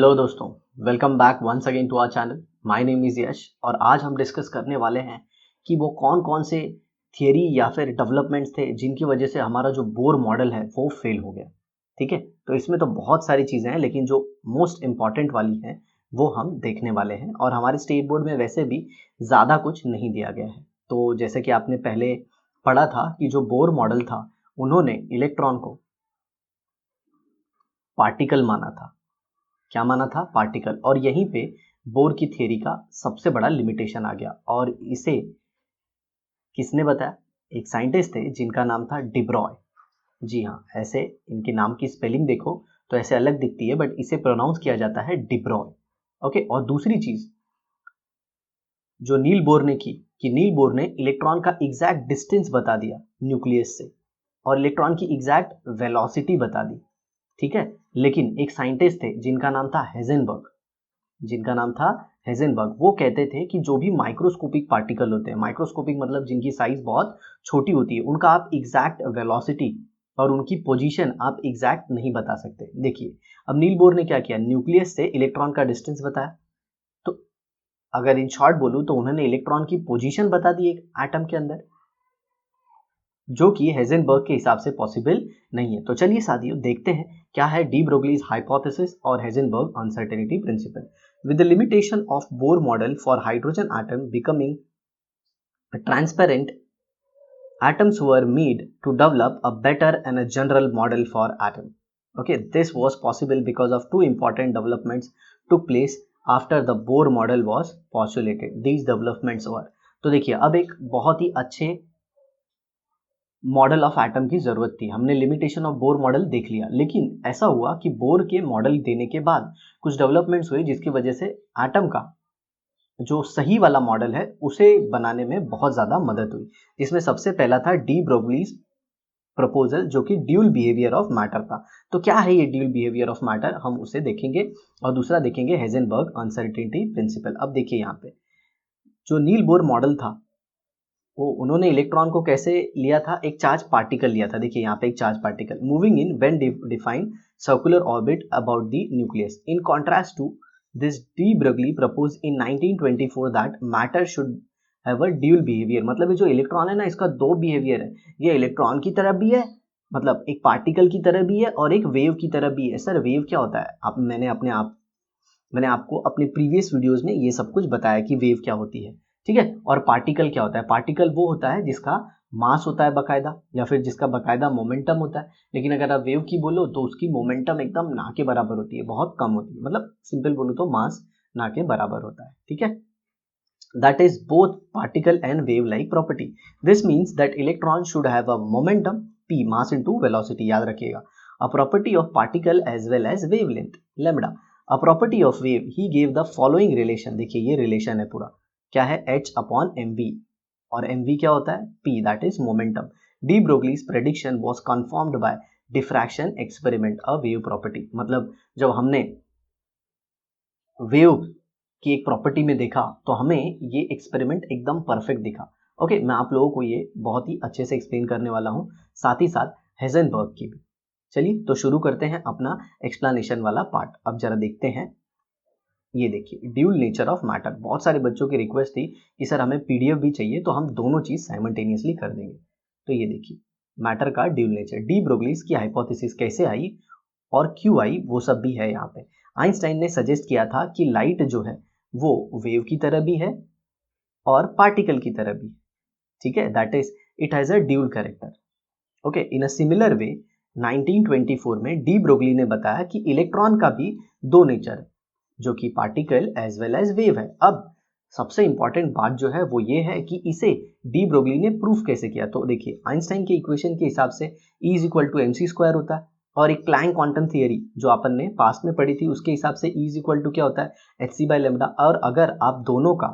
Hello दोस्तों, welcome back once again to our channel. My name is Yash और आज हम डिस्कस करने वाले हैं कि वो कौन कौन से थियरी या फिर डेवलपमेंट्स थे जिनकी वजह से हमारा जो बोर मॉडल है वो फेल हो गया। ठीक है, तो इसमें तो बहुत सारी चीज़ें हैं लेकिन जो मोस्ट इम्पॉर्टेंट वाली हैं वो हम देखने वाले हैं और हमारे स्टेट बोर्ड में वैसे भी ज़्यादा कुछ नहीं दिया गया है। तो जैसे कि आपने पहले पढ़ा था कि जो बोर मॉडल था उन्होंने इलेक्ट्रॉन को पार्टिकल माना था। क्या माना था? पार्टिकल। और यहीं पे बोर की थ्योरी का सबसे बड़ा लिमिटेशन आ गया और इसे किसने बताया? एक साइंटिस्ट थे जिनका नाम था डिब्रॉय। जी हाँ, ऐसे इनके नाम की स्पेलिंग देखो तो ऐसे अलग दिखती है बट इसे प्रोनाउंस किया जाता है डिब्रॉय। ओके, और दूसरी चीज जो नील बोर ने की कि नील बोर ने इलेक्ट्रॉन का एग्जैक्ट डिस्टेंस बता दिया न्यूक्लियस से और इलेक्ट्रॉन की एग्जैक्ट वेलोसिटी बता दी। ठीक है, लेकिन एक साइंटिस्ट थे जिनका नाम था हेजेनबर्ग। वो कहते थे कि जो भी माइक्रोस्कोपिक पार्टिकल होते हैं, माइक्रोस्कोपिक मतलब जिनकी साइज बहुत छोटी होती है, उनका आप एग्जैक्ट वेलोसिटी और उनकी पोजीशन आप एग्जैक्ट नहीं बता सकते। देखिए, अब नील बोर ने क्या किया, न्यूक्लियस से इलेक्ट्रॉन का डिस्टेंस बताया। तो अगर इन शॉर्ट बोलूं तो उन्होंने इलेक्ट्रॉन की पोजीशन बता दी एक एटम के अंदर, जो कि हेजेनबर्ग के हिसाब से पॉसिबल नहीं है। तो चलिए साथियों देखते हैं क्या है डी ब्रोगलीज हाइपोथेसिस और Heisenberg uncertainty principle. With the limitation of Bohr model for hydrogen atom becoming transparent, atoms were made to develop a better and a general model for atom. Okay, this was possible because of two important developments took place after the Bohr model was postulated. These developments were, तो देखिए अब एक बहुत ही अच्छे model of atom की जरूरत थी। हमने लिमिटेशन ऑफ बोर मॉडल देख लिया, लेकिन ऐसा हुआ कि बोर के मॉडल देने के बाद कुछ डेवलपमेंट्स हुए जिसकी वजह से एटम का जो सही वाला मॉडल है उसे बनाने में बहुत ज़्यादा मदद हुई। जिसमें सबसे पहला था डी ब्रोगलीज प्रपोजल, जो कि ड्यूल बिहेवियर ऑफ मैटर था। तो क्या है ये ड्यूल बिहेवियर ऑफ मैटर, हम उसे देखेंगे। और दूसरा देखेंगे हेजेनबर्ग अनसर्टेनिटी प्रिंसिपल। अब देखिए यहाँ पे जो नील बोर मॉडल था वो उन्होंने इलेक्ट्रॉन को कैसे लिया था, एक चार्ज पार्टिकल लिया था। देखिए यहाँ पे एक charge particle moving in when defined circular orbit about the nucleus. In contrast to this de Broglie propose in 1924 that matter should have a dual behaviour. मतलब ये जो इलेक्ट्रॉन है ना, इसका दो बिहेवियर है। ये इलेक्ट्रॉन की तरह भी है, मतलब एक पार्टिकल की तरह भी है और एक वेव की तरह भी है। सर वेव क्या होता है? मैंने आपको अपने प्रीवियस वीडियोस में ये सब कुछ बताया कि वेव क्या होती है। ठीक है, और पार्टिकल क्या होता है? पार्टिकल वो होता है जिसका मास होता है बकायदा, या फिर जिसका बकायदा मोमेंटम होता है। लेकिन अगर आप वेव की बोलो तो उसकी मोमेंटम एकदम ना के बराबर होती है, बहुत कम होती है। मतलब सिंपल बोलो तो मास ना के बराबर होता है। ठीक है, that is both particle and wave like property. This means that electron should have a momentum p, mass into velocity, याद रखिएगा। A property of particle as well as wavelength lambda. A property of wave, he gave the following relation। देखिए ये relation है पूरा, क्या है? h upon mv, और mv क्या होता है? p, that is momentum. De Broglie's prediction was confirmed by diffraction experiment, a wave property। मतलब जब हमने वेव की एक प्रॉपर्टी में देखा तो हमें ये एक्सपेरिमेंट एकदम परफेक्ट दिखा। ओके, मैं आप लोगों को ये बहुत ही अच्छे से एक्सप्लेन करने वाला हूँ, साथ ही साथ हेजेनबर्ग की भी। चलिए तो शुरू करते हैं अपना एक्सप्लेनेशन वाला पार्ट। अब जरा देखते हैं, ये देखिए ड्यूल नेचर ऑफ मैटर। बहुत सारे बच्चों की रिक्वेस्ट थी कि सर हमें पीडीएफ भी चाहिए, तो हम दोनों चीज साइमल्टेनियसली कर देंगे। तो ये देखिए मैटर का ड्यूल नेचर, डी ब्रोगलीज की हाइपोथेसिस कैसे आई और क्यों आई, वो सब भी है यहाँ पे। आइंस्टाइन ने सजेस्ट किया था कि लाइट जो है वो वेव की तरह भी है और पार्टिकल की तरह भी। ठीक है, that is it has a dual character. Okay, in a similar वे 1924 में डी ब्रोगली ने बताया कि इलेक्ट्रॉन का भी दो नेचर है, जो कि particle as well as wave है। अब सबसे इंपॉर्टेंट बात जो है वो ये है कि इसे डी ब्रोगली ने प्रूफ कैसे किया। तो देखिए आइंस्टाइन के इक्वेशन के हिसाब से E is equal to M C square होता है, और एक प्लैंक क्वांटम थियरी जो अपन ने पास्ट में पढ़ी थी उसके हिसाब से E इज इक्वल टू क्या होता है? H C by lambda. और अगर आप दोनों का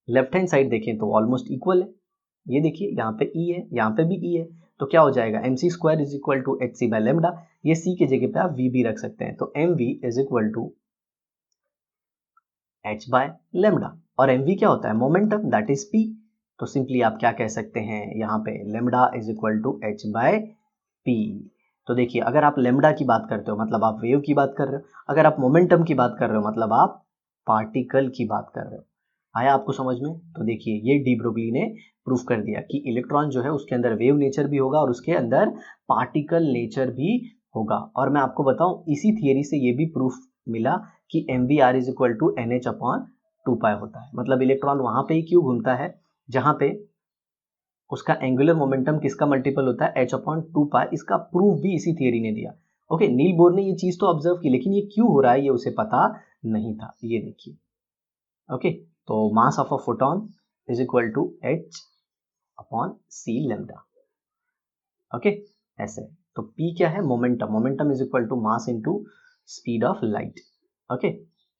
लेफ्ट हैंड साइड देखें तो ऑलमोस्ट इक्वल है। ये देखिए यहाँ पे E है, यहाँ पे भी E है, तो क्या हो जाएगा? M C square is equal to H C by lambda. ये C की जगह पे आप V भी रख सकते हैं, तो M V is equal to h by lambda. और mv क्या होता है? Momentum, that is p। तो सिंपली आप क्या कह सकते हैं यहाँ पे? Lambda is equal to h by p। तो देखिए अगर आप लेमडा की बात करते हो मतलब आप वेव की बात कर रहे हो, अगर आप मोमेंटम की बात कर रहे हो मतलब आप पार्टिकल की बात कर रहे हो। आया आपको समझ में? तो देखिए ये डी ब्रोगली ने प्रूफ कर दिया कि इलेक्ट्रॉन जो है उसके अंदर वेव नेचर भी होगा और उसके अंदर पार्टिकल नेचर भी होगा। और मैं आपको बताऊं इसी थियरी से ये भी प्रूफ मिला कि mvr is equal to NH upon 2π होता है। मतलब इलेक्ट्रॉन वहां पे ही क्यों घूमता है जहां पे उसका एंगुलर मोमेंटम किसका मल्टीपल होता है h अपॉन 2π। इसका प्रूफ भी इसी थियरी ने दिया। ओके, नील बोर ने ये चीज तो ऑब्जर्व की लेकिन ये क्यों हो रहा है ये उसे पता नहीं था। ये देखिए ओके, तो mass of a photon is equal to h upon c lambda. Okay ऐसे, तो p क्या है? Momentum. Momentum is equal to mass into speed of light. Okay,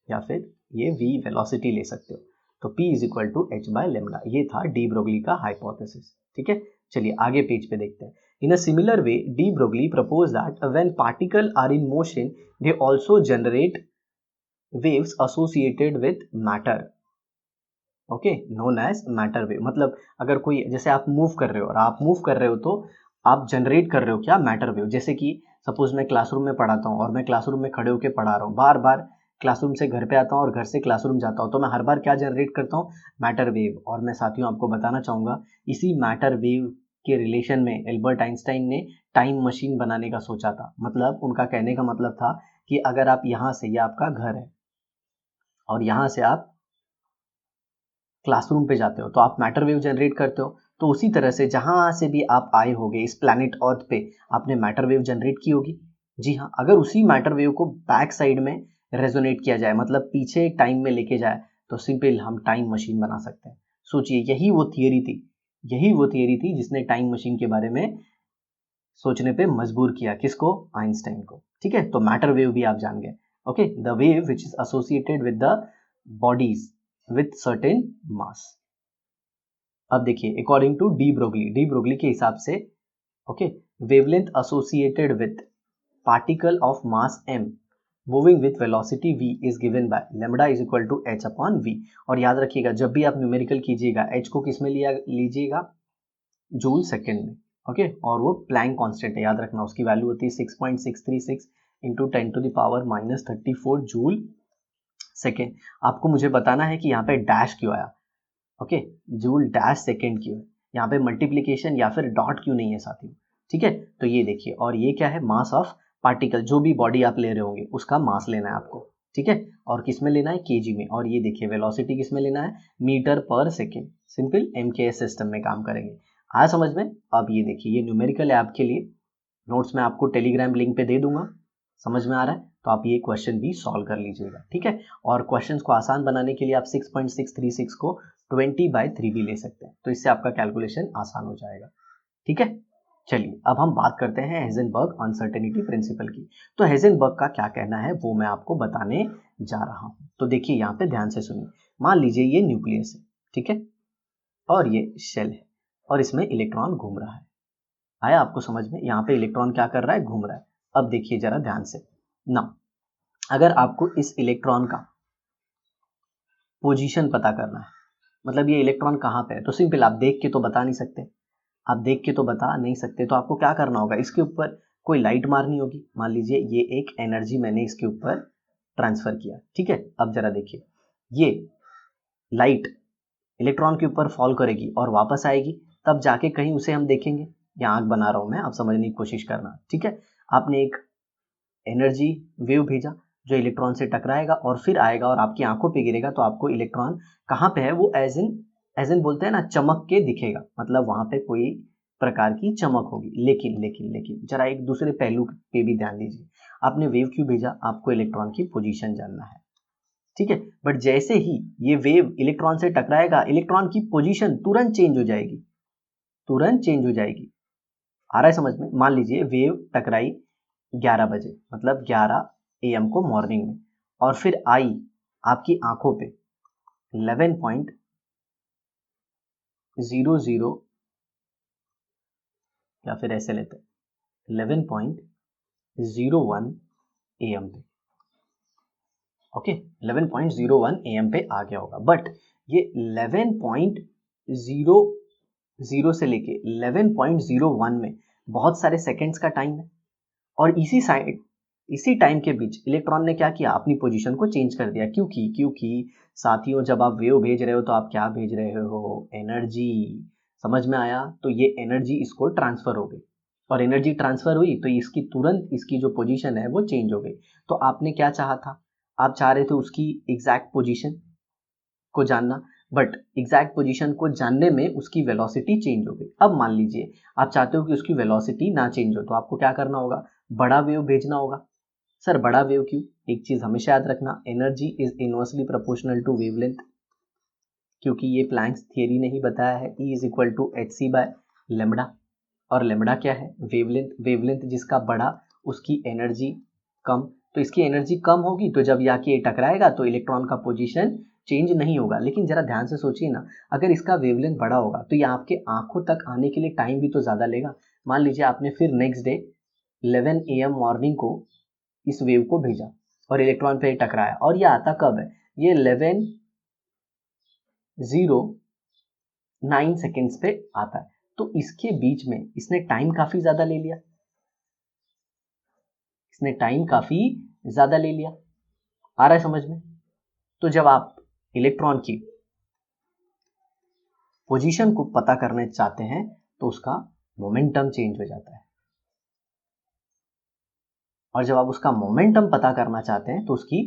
या फिर ये v वेलोसिटी ले सकते हो। तो p is equal to h by lambda. ये था डी ब्रोगली का हाइपोथेसिस। ठीक है, चलिए आगे पेज पे देखते हैं। In a similar way de Broglie propose that when particle are in motion they also generate waves associated with matter, okay, known as matter wave. मतलब अगर कोई जैसे आप मूव कर रहे हो और आप मूव कर रहे हो तो आप जनरेट कर रहे हो क्या? Matter wave. जैसे कि सपोज मैं क्लासरूम में पढ़ाता हूँ और मैं क्लासरूम में खड़े होकर पढ़ा रहा हूँ, बार बार क्लासरूम से घर पे आता हूँ और घर से क्लासरूम जाता हूँ, तो मैं हर बार क्या जनरेट करता हूँ? Matter wave. और मैं साथियों आपको बताना चाहूँगा इसी मैटर वेव के रिलेशन में एल्बर्ट आइंस्टाइन ने टाइम मशीन बनाने का सोचा था। मतलब उनका कहने का मतलब था कि अगर आप यहाँ से, ये आपका घर है और यहाँ से आप क्लासरूम पे जाते हो तो आप मैटर वेव जनरेट करते हो। तो उसी तरह से जहां से भी आप आए होगे इस प्लैनेट अर्थ पे आपने मैटर वेव जनरेट की होगी। जी हाँ, अगर उसी मैटर वेव को बैक साइड में रेजोनेट किया जाए मतलब पीछे टाइम में लेके जाए तो सिंपल हम टाइम मशीन बना सकते हैं। सोचिए यही वो थियरी थी जिसने टाइम मशीन के बारे में सोचने पे मजबूर किया किसको? आइंस्टाइन को। ठीक है, तो मैटर वेव भी आप जान गए। Okay, the wave which is associated with the bodies with certain mass. अब देखिए अकॉर्डिंग टू डी ब्रोगली के हिसाब से okay, wavelength associated with particle of mass m moving with velocity v is given by lambda is equal to h upon v। और याद रखिएगा जब भी आप न्यूमेरिकल कीजिएगा h को किस में लिया लीजिएगा? जूल सेकेंड में। ओके, और वो प्लैंक कांस्टेंट है, याद रखना उसकी वैल्यू होती है 6.636 into 10 to the power minus 34 joule second. आपको मुझे बताना है कि यहाँ पे डैश क्यों आया। ओके, जूल डैश सेकेंड क्यों है? यहाँ पे मल्टीप्लीकेशन या फिर डॉट क्यों नहीं है साथियों? ठीक है, तो ये देखिए, और ये क्या है? Mass of particle. जो भी बॉडी आप ले रहे होंगे उसका मास लेना है आपको। ठीक है, और किस में लेना है? केजी में। और ये देखिए वेलोसिटी किस में लेना है? मीटर पर सेकेंड। सिंपल एमकेएस सिस्टम में काम करेंगे। आया समझ में? अब ये देखिए ये न्यूमेरिकल है आपके लिए, नोट्स में आपको टेलीग्राम लिंक पे दे दूंगा। समझ में आ रहा है? तो आप ये क्वेश्चन भी सॉल्व कर लीजिएगा। ठीक है, और क्वेश्चंस को आसान बनाने के लिए आप 6.636 को 20/3 भी ले सकते हैं, तो इससे आपका कैलकुलेशन आसान हो जाएगा। ठीक है, चलिए अब हम बात करते हैं हेजनबर्ग अनसर्टेनिटी प्रिंसिपल की। तो हेजनबर्ग का क्या कहना है वो मैं आपको बताने जा रहा हूं। तो देखिए यहाँ पे ध्यान से सुनिए। मान लीजिए ये न्यूक्लियस है, ठीक है, और ये शेल है और इसमें इलेक्ट्रॉन घूम रहा है। आया आपको समझ में? यहाँ पे इलेक्ट्रॉन क्या कर रहा है? घूम रहा है। अब देखिए जरा ध्यान से ना, अगर आपको इस इलेक्ट्रॉन का पोजीशन पता करना है, मतलब ये इलेक्ट्रॉन कहाँ पे है, तो सिंपल आप देख के तो बता नहीं सकते। आप देख के तो बता नहीं सकते, तो आपको क्या करना होगा? इसके ऊपर कोई लाइट मारनी होगी। मान लीजिए ये एक एनर्जी मैंने इसके ऊपर ट्रांसफर किया। ठीक है, अब जरा देखिए ये लाइट इलेक्ट्रॉन के ऊपर फॉल करेगी और वापस आएगी, तब जाके कहीं उसे हम देखेंगे। यहाँ आंख बना रहा हूं मैं, आप समझने की कोशिश करना। ठीक है, आपने एक एनर्जी वेव भेजा जो इलेक्ट्रॉन से टकराएगा और फिर आएगा और आपकी आंखों पे गिरेगा, तो आपको इलेक्ट्रॉन कहाँ पे है वो एज इन बोलते हैं ना, चमक के दिखेगा। मतलब वहां पे कोई प्रकार की चमक होगी। लेकिन लेकिन लेकिन जरा एक दूसरे पहलू पे भी ध्यान दीजिए। आपने वेव क्यों भेजा? आपको इलेक्ट्रॉन की पोजीशन जानना है। ठीक है, बट जैसे ही ये वेव इलेक्ट्रॉन से टकराएगा इलेक्ट्रॉन की पोजीशन तुरंत चेंज हो जाएगी, तुरंत चेंज हो जाएगी। आ रहा है समझ में? मान लीजिए वेव टकराई 11 बजे, मतलब 11 AM को मॉर्निंग में, और फिर आई आपकी आंखों पे 11.00, या फिर ऐसे लेते हैं 11.01 AM पे। ओके, 11.01 AM पे आ गया होगा, बट ये 11.00 से लेके 11.01 में बहुत सारे सेकेंड्स का टाइम है। और इसी टाइम के बीच इलेक्ट्रॉन ने क्या किया, अपनी पोजीशन को चेंज कर दिया। क्योंकि साथियों जब आप वेव भेज रहे हो तो आप क्या भेज रहे हो, एनर्जी। समझ में आया? तो ये एनर्जी इसको ट्रांसफर हो गई, और एनर्जी ट्रांसफर हुई तो इसकी तुरंत इसकी जो पोजीशन है वो चेंज हो गई। तो आपने क्या चाहा था, आप चाह रहे थे उसकी एग्जैक्ट पोजीशन को जानना, बट एग्जैक्ट पोजीशन को जानने में उसकी वेलोसिटी चेंज हो गई। अब मान लीजिए आप चाहते हो कि उसकी वेलोसिटी ना चेंज हो, तो आपको क्या करना होगा, बड़ा वेव भेजना होगा। सर बड़ा वेव क्यों? एक चीज हमेशा याद रखना, energy is inversely proportional to wavelength, क्योंकि ये प्लैंक्स थियरी ने ही बताया है, E is equal to H C by lambda. और लेमडा क्या है, वेवलेंथ। वेवलेंथ जिसका बड़ा उसकी एनर्जी कम, तो इसकी एनर्जी कम होगी, तो जब या ये टकराएगा तो इलेक्ट्रॉन का पोजीशन चेंज नहीं होगा। लेकिन जरा ध्यान से सोचिए ना, अगर इसका वेवलेंथ बड़ा होगा तो ये आपके आंखों तक आने के लिए टाइम भी तो ज़्यादा लेगा। मान लीजिए आपने फिर नेक्स्ट डे 11 AM मॉर्निंग को इस वेव को भेजा और इलेक्ट्रॉन पे टकराया, और ये आता कब है, ये 11:09 सेकेंड्स पे आता है। तो इसके बीच में इसने टाइम काफी ज्यादा ले लिया, इसने टाइम काफी ज्यादा ले लिया। आ रहा है समझ में? तो जब आप इलेक्ट्रॉन की पोजीशन को पता करना चाहते हैं तो उसका मोमेंटम चेंज हो जाता है, और जब आप उसका मोमेंटम पता करना चाहते हैं तो उसकी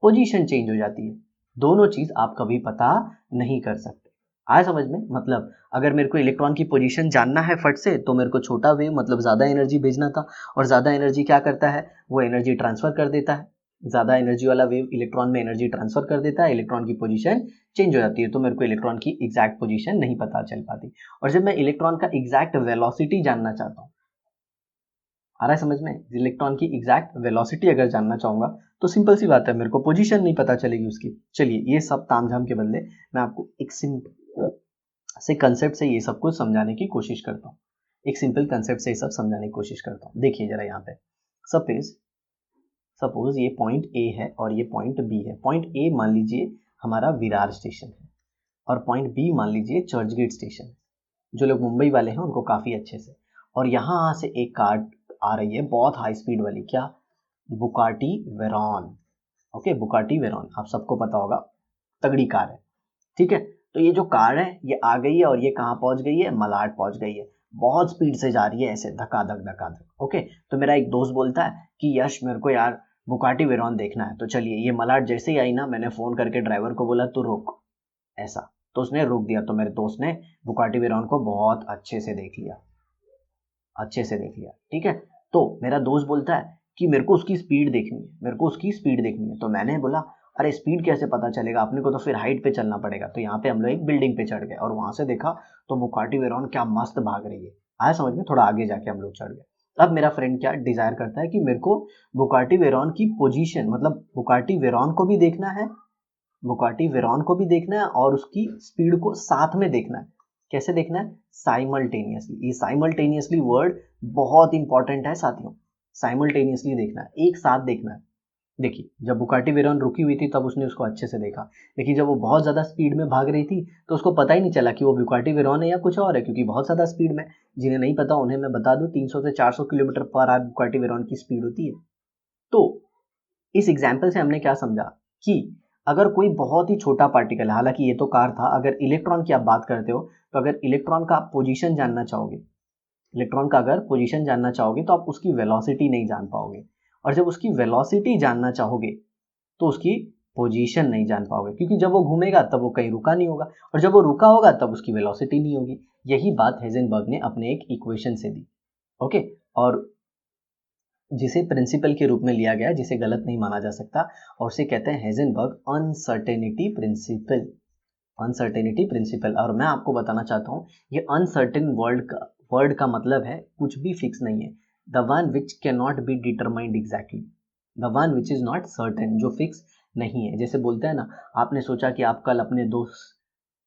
पोजीशन चेंज हो जाती है। दोनों चीज आप कभी पता नहीं कर सकते। आया समझ में? मतलब अगर मेरे को इलेक्ट्रॉन की पोजीशन जानना है फट से, तो मेरे को छोटा वेव मतलब ज़्यादा एनर्जी भेजना था, और ज़्यादा एनर्जी क्या करता है, वो एनर्जी ट्रांसफ़र कर देता है। ज़्यादा एनर्जी वाला वेव इलेक्ट्रॉन में एनर्जी ट्रांसफ़र कर देता है, इलेक्ट्रॉन की पोजीशन चेंज हो जाती है, तो मेरे को इलेक्ट्रॉन की एग्जैक्ट पोजीशन नहीं पता चल पाती। और जब मैं इलेक्ट्रॉन का एग्जैक्ट वेलोसिटी जानना चाहता हूँ, आ रहा है समझ में, इलेक्ट्रॉन की एग्जैक्ट वेलोसिटी अगर जानना चाहूँगा तो सिंपल सी बात है, मेरे को पोजीशन नहीं पता चलेगी उसकी। चलिए ये सब तामझाम के बदले मैं आपको एक सिंपल से कंसेप्ट से ये सब कुछ समझाने की कोशिश करता हूँ। एक सिंपल कंसेप्ट से ये सब समझाने की कोशिश करता हूँ। देखिए जरा यहाँ पे, सपोज ये पॉइंट ए है और ये पॉइंट बी है। पॉइंट ए मान लीजिए हमारा विरार स्टेशन है, और पॉइंट बी मान लीजिए चर्चगेट स्टेशन है। जो लोग मुंबई वाले हैं उनको काफ़ी अच्छे से। और यहाँ से एक कार आ रही है बहुत हाई स्पीड वाली, क्या, Bugatti Veyron. Okay, Bugatti Veyron आप सबको पता होगा, तगड़ी कार है, ठीक है। तो ये जो कार है ये आ गई है और ये कहाँ पहुंच गई है, मलाड पहुंच गई है। बहुत स्पीड से जा रही है, ऐसे धक्का धक धक्का धक। ओके, तो मेरा एक दोस्त बोलता है कि यश मेरे को यार बुकाटी वेरॉन देखना है। तो चलिए, ये मलाड जैसे ही आई ना, मैंने फ़ोन करके ड्राइवर को बोला तू रोक, ऐसा। तो उसने रोक दिया, तो मेरे दोस्त ने बुकाटी वेरॉन को बहुत अच्छे से देख लिया, अच्छे से देख लिया, ठीक है। तो मेरा दोस्त बोलता है कि मेरे को उसकी स्पीड देखनी है, मेरे को उसकी स्पीड देखनी है। तो मैंने बोला अरे स्पीड कैसे पता चलेगा, अपने को तो फिर हाइट पे चलना पड़ेगा। तो यहाँ पे हम लोग एक बिल्डिंग पे चढ़ गए और वहां से देखा तो बुकाटी वेरॉन क्या मस्त भाग रही है। आया समझ में? थोड़ा आगे जाके हम लोग चढ़ गए। अब मेरा फ्रेंड क्या डिजायर करता है कि मेरे को बुकाटी वेरॉन की पोजीशन, मतलब बुकाटी वेरॉन को भी देखना है, बुकाटी वेरॉन को भी देखना है और उसकी स्पीड को साथ में देखना है। कैसे देखना है? साइमल्टेनियसली। ये साइमल्टेनियसली वर्ड बहुत इंपॉर्टेंट है साथियों, साइमल्टेनियसली देखना है, एक साथ देखना है। देखिए जब बुकाटी वेरॉन रुकी हुई थी तब उसने उसको अच्छे से देखा, लेकिन जब वो बहुत ज़्यादा स्पीड में भाग रही थी तो उसको पता ही नहीं चला कि वो बुकाटी वेरॉन है या कुछ और है, क्योंकि बहुत ज़्यादा स्पीड में, जिन्हें नहीं पता उन्हें मैं बता दूं, 300 से 400 kilometre per hour Bugatti Veyron की स्पीड होती है। तो इस एग्जाम्पल से हमने क्या समझा कि अगर कोई बहुत ही छोटा पार्टिकल, हालांकि ये तो कार था, अगर इलेक्ट्रॉन की आप बात करते हो, तो अगर इलेक्ट्रॉन का पोजीशन जानना चाहोगे, इलेक्ट्रॉन का अगर पोजीशन जानना चाहोगे तो आप उसकी वेलोसिटी नहीं जान पाओगे, और जब उसकी वेलोसिटी जानना चाहोगे तो उसकी पोजीशन नहीं जान पाओगे, क्योंकि जब वो घूमेगा तब वो कहीं रुका नहीं होगा, और जब वो रुका होगा तब उसकी वेलोसिटी नहीं होगी। यही बात हेजनबर्ग ने अपने एक इक्वेशन से दी। ओके, और जिसे प्रिंसिपल के रूप में लिया गया, जिसे गलत नहीं माना जा सकता, और उसे कहते हैं Heisenberg uncertainty principal. Uncertainty principle. और मैं आपको बताना चाहता हूँ, ये अनसर्टेन वर्ड का मतलब है कुछ भी फिक्स नहीं है, the one which can not be determined exactly, the one which is not certain, जो फिक्स नहीं है। जैसे बोलते हैं ना, आपने सोचा कि आप कल अपने दोस्त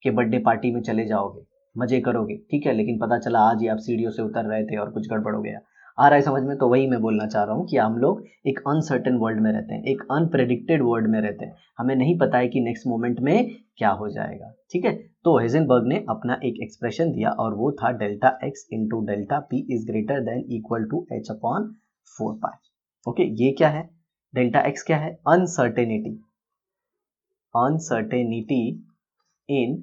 के बर्थडे पार्टी में चले जाओगे, मजे करोगे, ठीक है, लेकिन पता चला आज ही आप सीढ़ियों से उतर रहे थे और कुछ गड़बड़ हो गया। आ रहा है समझ में? तो वही मैं बोलना चाह रहा हूँ कि हम लोग एक अनसर्टेन वर्ल्ड में रहते हैं, एक अनप्रेडिक्टेड वर्ल्ड में रहते हैं, हमें नहीं पता है कि नेक्स्ट मोमेंट में क्या हो जाएगा, ठीक है। तो हेजनबर्ग ने अपना एक एक्सप्रेशन दिया और वो था delta X into delta P is greater than equal to H upon 4 pi. Okay, ये क्या है? डेल्टा एक्स क्या है? Uncertainty, uncertainty in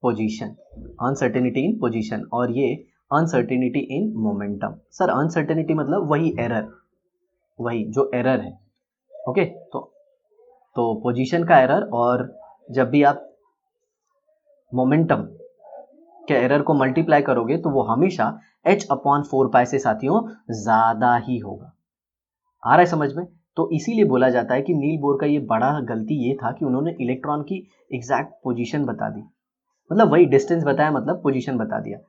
position, uncertainty in position, और ये uncertainty in momentum. Sir uncertainty मतलब वही एरर, वही जो एरर है। ओके, तो पोजीशन का एरर, और जब भी आप मोमेंटम के एरर को मल्टीप्लाई करोगे तो वो हमेशा h/4 पाई से साथियों ज्यादा ही होगा। आ रहा है समझ में? तो इसीलिए बोला जाता है कि नील बोर का ये बड़ा गलती ये था कि उन्होंने इलेक्ट्रॉन की एग्जैक्ट पोजीशन बता दी, मतलब वही डिस्टेंस बताया, मतलब पोजीशन बता दिया,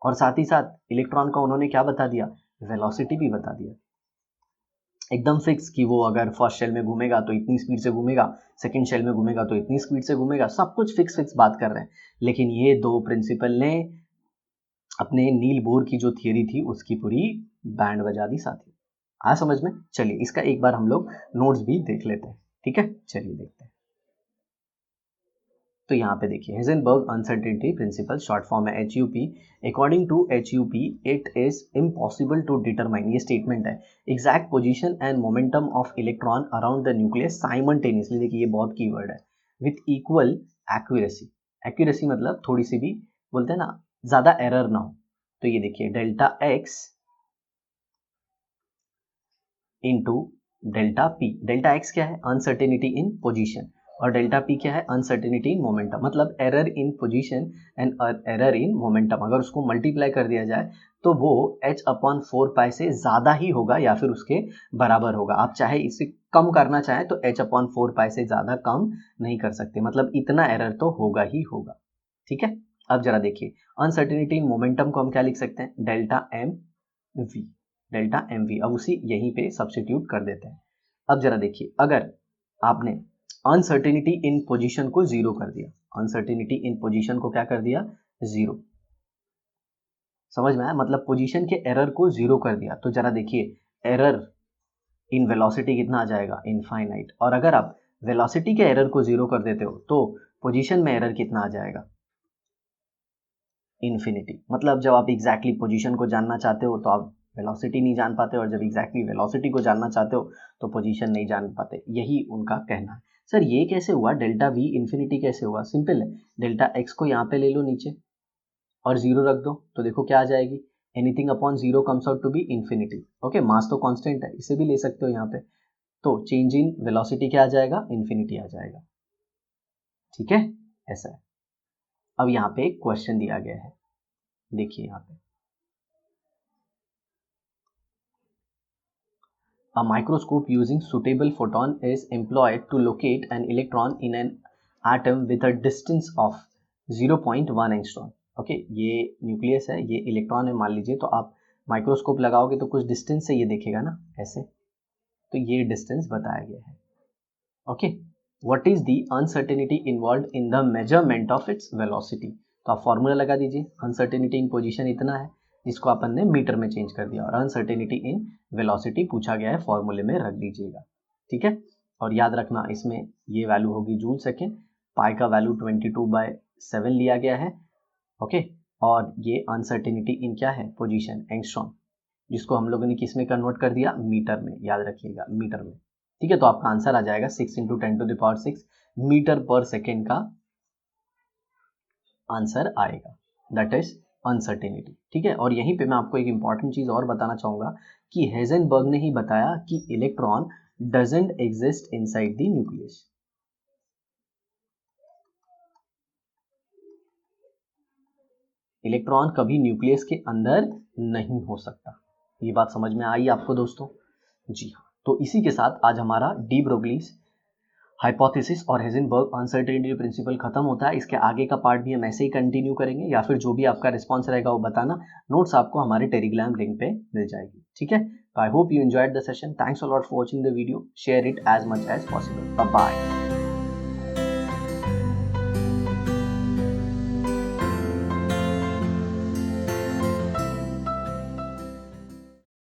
और साथ ही साथ इलेक्ट्रॉन का उन्होंने क्या बता दिया? वेलोसिटी भी बता दिया, एकदम फिक्स कि वो अगर फर्स्ट शेल में घूमेगा तो इतनी स्पीड से घूमेगा, सेकंड शेल में घूमेगा तो इतनी स्पीड से घूमेगा, सब कुछ फिक्स बात कर रहे हैं। लेकिन ये दो प्रिंसिपल ने अपने नील बोर की जो थियरी थी उसकी पूरी बैंड बजा दी साथी। आ समझ में? चलिए इसका एक बार हम लोग नोट्स भी देख लेते हैं, ठीक है? चलिए देखते हैं। तो यहाँ पे देखिए, Heisenberg uncertainty principle, short form है HUP। According to HUP it is impossible to determine, ये स्टेटमेंट है, exact position and momentum of electron around the nucleus simultaneously, देखिए ये बहुत कीवर्ड है, विथ इक्वल एक्यूरेसी। एक्यूरेसी मतलब थोड़ी सी भी बोलते हैं ना, ज्यादा एरर ना हो। तो ये देखिए delta X into delta P. Delta X क्या है? अनसर्टेनिटी इन पोजीशन, और डेल्टा पी क्या है? अनसर्टेनिटी इन मोमेंटम, मतलब error in position and error in momentum. अगर उसको मल्टीप्लाई कर दिया जाए तो वो h/4 पाई से ज़्यादा ही होगा या फिर उसके बराबर होगा। आप चाहे इसे कम करना चाहें तो h/4 पाई से ज़्यादा कम नहीं कर सकते, मतलब इतना एरर तो होगा ही होगा, ठीक है? अब जरा देखिए, अनसर्टेनिटी इन मोमेंटम को हम क्या लिख सकते हैं? Delta M V, delta M V. अब उसी यहीं पे सब्स्टिट्यूट कर देते हैं। अब जरा देखिए, अगर आपने अनसर्टेनिटी इन पोजीशन को जीरो कर दिया, अनसर्टेनिटी इन पोजीशन को क्या कर दिया? जीरो। समझ में आया? मतलब पोजीशन के एरर को जीरो कर दिया। तो जरा देखिए, एरर इन वेलोसिटी कितना आ जाएगा? इनफाइनाइट। और अगर आप वेलोसिटी के एरर को जीरो कर देते हो तो पोजीशन में एरर कितना आ जाएगा? इन्फिनिटी। मतलब जब आप एग्जैक्टली पोजीशन को जानना चाहते हो तो आप वेलोसिटी नहीं जान पाते, और जब एग्जैक्टली वेलोसिटी को जानना चाहते हो तो पोजीशन नहीं जान पाते, यही उनका कहना है। सर ये कैसे हुआ? डेल्टा वी इन्फिनिटी कैसे हुआ? सिंपल है, डेल्टा एक्स को यहाँ पे ले लो नीचे और जीरो रख दो, तो देखो क्या आ जाएगी? Anything upon zero comes out to be infinity. Okay, mass तो कांस्टेंट है, इसे भी ले सकते हो यहाँ पे, तो चेंज इन वेलोसिटी क्या आ जाएगा? इन्फिनिटी आ जाएगा, ठीक है? ऐसा है। अब यहाँ पे एक क्वेश्चन दिया गया है, देखिए यहाँ पे, a microscope using suitable photon is employed to locate an electron in an atom with a distance of 0.1 angstrom। Okay, ये न्यूक्लियस है, ये इलेक्ट्रॉन है मान लीजिए, तो आप माइक्रोस्कोप लगाओगे तो कुछ डिस्टेंस से ये देखेगा ना, ऐसे, तो ये डिस्टेंस बताया गया है। Okay, what is the uncertainty involve in the measurement of its velocity? तो आप फॉर्मूला लगा दीजिए, अनसर्टेनिटी इन पोजीशन इतना है, जिसको अपन ने मीटर में चेंज कर दिया, और अनसर्टेनिटी इन वेलोसिटी पूछा गया है, फॉर्मूले में रख दीजिएगा, ठीक है? और याद रखना, इसमें ये वैल्यू होगी जूल सेकेंड, पाई का वैल्यू 22/7 लिया गया है। ओके, और ये अनसर्टेनिटी इन क्या है? पोजीशन, एंगस्ट्रॉम, जिसको हम लोगों ने किस में कन्वर्ट कर दिया? मीटर में, याद रखिएगा, मीटर में, ठीक है? तो आपका आंसर आ जाएगा 6 × 10⁶ मीटर पर सेकेंड का आंसर आएगा, दैट इज अनसर्टेनिटी, ठीक है? और यहीं पे मैं आपको एक इंपॉर्टेंट चीज और बताना चाहूंगा कि हेजनबर्ग ने ही बताया कि electron doesn't exist inside the nucleus. Electron कभी न्यूक्लियस के अंदर नहीं हो सकता। ये बात समझ में आई आपको दोस्तों? जी हाँ। तो इसी के साथ आज हमारा डी ब्रोगलीज हाइपोथेसिस और हेजनबर्ग अनसर्टेनिटी प्रिंसिपल खत्म होता है। इसके आगे का पार्ट भी हम ऐसे ही कंटिन्यू करेंगे, या फिर जो भी आपका रिस्पॉन्स रहेगा वो बताना। नोट्स आपको हमारे टेलीग्राम लिंक पे मिल जाएगी, ठीक है? I hope you enjoyed the session. Thanks a lot for watching the video. Share it as much as possible. Bye bye.